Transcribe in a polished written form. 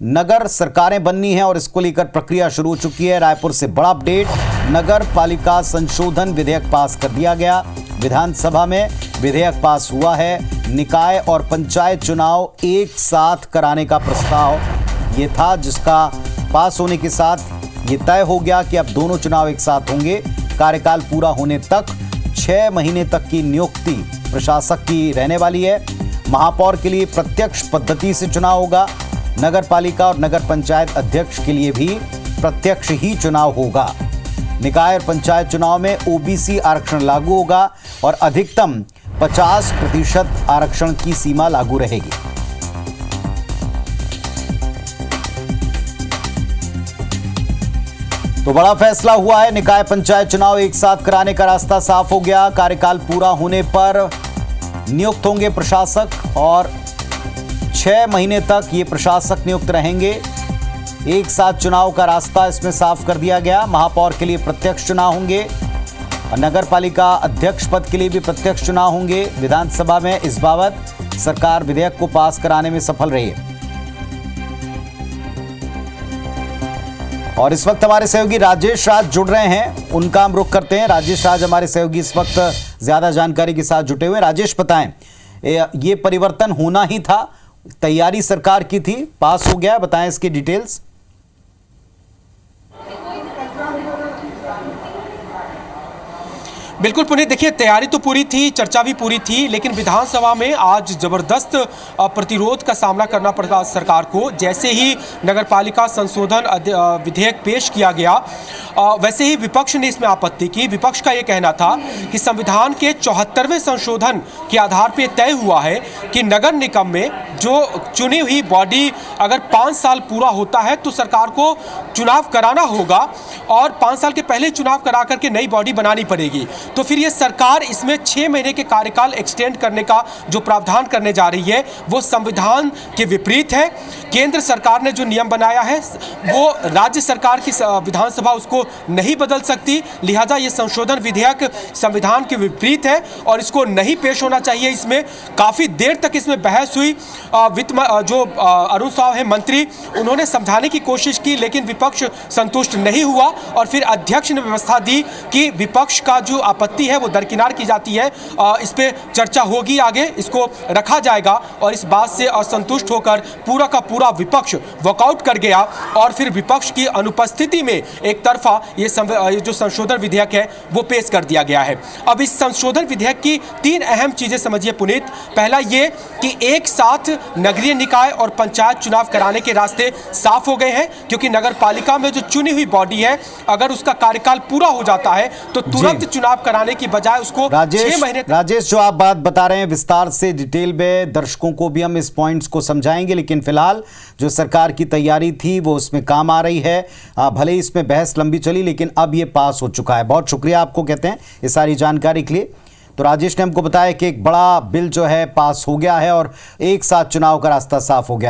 नगर सरकारें बननी है और इसको लेकर प्रक्रिया शुरू हो चुकी है। रायपुर से बड़ा अपडेट, नगर पालिका संशोधन विधेयक पास कर दिया गया। विधानसभा में विधेयक पास हुआ है। निकाय और पंचायत चुनाव एक साथ कराने का प्रस्ताव ये था, जिसका पास होने के साथ ये तय हो गया कि अब दोनों चुनाव एक साथ होंगे। कार्यकाल पूरा होने तक 6 महीने तक की नियुक्ति प्रशासक की रहने वाली है। महापौर के लिए प्रत्यक्ष पद्धति से चुनाव होगा। नगर पालिका और नगर पंचायत अध्यक्ष के लिए भी प्रत्यक्ष ही चुनाव होगा। निकाय और पंचायत चुनाव में ओबीसी आरक्षण लागू होगा और अधिकतम 50% आरक्षण की सीमा लागू रहेगी। तो बड़ा फैसला हुआ है। निकाय पंचायत चुनाव एक साथ कराने का रास्ता साफ हो गया। कार्यकाल पूरा होने पर नियुक्त होंगे प्रशासक और 6 महीने तक ये प्रशासक नियुक्त रहेंगे। एक साथ चुनाव का रास्ता इसमें साफ कर दिया गया। महापौर के लिए प्रत्यक्ष चुनाव होंगे और नगर पालिका अध्यक्ष पद के लिए भी प्रत्यक्ष चुनाव होंगे। विधानसभा में इस बाबत सरकार विधेयक को पास कराने में सफल रही है। और इस वक्त हमारे सहयोगी राजेश राज जुड़ रहे हैं, उनका हम रुख करते हैं। राजेश राज हमारे सहयोगी इस वक्त ज्यादा जानकारी के साथ जुटे हुए। राजेश, बताएं, ये परिवर्तन होना ही था, तैयारी सरकार की थी, पास हो गया, बताएं इसकी डिटेल्स। बिल्कुल पुनीत, देखिए तैयारी तो पूरी थी, चर्चा भी पूरी थी, लेकिन विधानसभा में आज जबरदस्त प्रतिरोध का सामना करना पड़ा सरकार को। जैसे ही नगरपालिका संशोधन विधेयक पेश किया गया, वैसे ही विपक्ष ने इसमें आपत्ति की। विपक्ष का ये कहना था कि संविधान के 74वें संशोधन के आधार पर तय हुआ है कि नगर निगम में जो चुनी हुई बॉडी अगर 5 साल पूरा होता है तो सरकार को चुनाव कराना होगा और 5 साल के पहले चुनाव करा करके नई बॉडी बनानी पड़ेगी। तो फिर ये सरकार इसमें 6 महीने के कार्यकाल एक्सटेंड करने का जो प्रावधान करने जा रही है वो संविधान के विपरीत है। केंद्र सरकार ने जो नियम बनाया है वो राज्य सरकार की विधानसभा उसको नहीं बदल सकती, लिहाजा ये संशोधन विधेयक संविधान के विपरीत है और इसको नहीं पेश होना चाहिए। इसमें काफ़ी देर तक इसमें बहस हुई। वित्त जो अरुण साव है मंत्री, उन्होंने समझाने की कोशिश की, लेकिन विपक्ष संतुष्ट नहीं हुआ और फिर अध्यक्ष ने व्यवस्था दी कि विपक्ष का जो आपत्ति है वो दरकिनार की जाती है। इस पे चर्चा होगी, आगे इसको रखा जाएगा और इस बात से असंतुष्ट होकर पूरा का पूरा विपक्ष वॉकआउट कर गया और फिर विपक्ष की अनुपस्थिति में एक तरफा ये जो संशोधन विधेयक है वो पेश कर दिया गया है। अब इस संशोधन विधेयक की 3 अहम चीजें समझिए पुनीत। पहला ये कि एक साथ नगरीय निकाय और पंचायत चुनाव कराने के रास्ते साफ हो गए हैं, क्योंकि नगर पालिका में जो चुनी हुई बॉडी है अगर उसका कार्यकाल पूरा हो जाता है तो तुरंत चुनाव कराने की बजाय उसको 6 महीने। राजेश, जो आप बात बता रहे हैं विस्तार से डिटेल में दर्शकों को भी हम इस पॉइंट्स को समझाएंगे, लेकिन फिलहाल जो सरकार की तैयारी थी वो उसमें काम आ रही है। भले ही इसमें बहस लंबी चली लेकिन अब ये पास हो चुका है। बहुत शुक्रिया आपको कहते हैं इस सारी जानकारी के लिए। तो राजेश ने हमको बताया कि एक बड़ा बिल जो है पास हो गया है और एक साथ चुनाव का रास्ता साफ हो गया।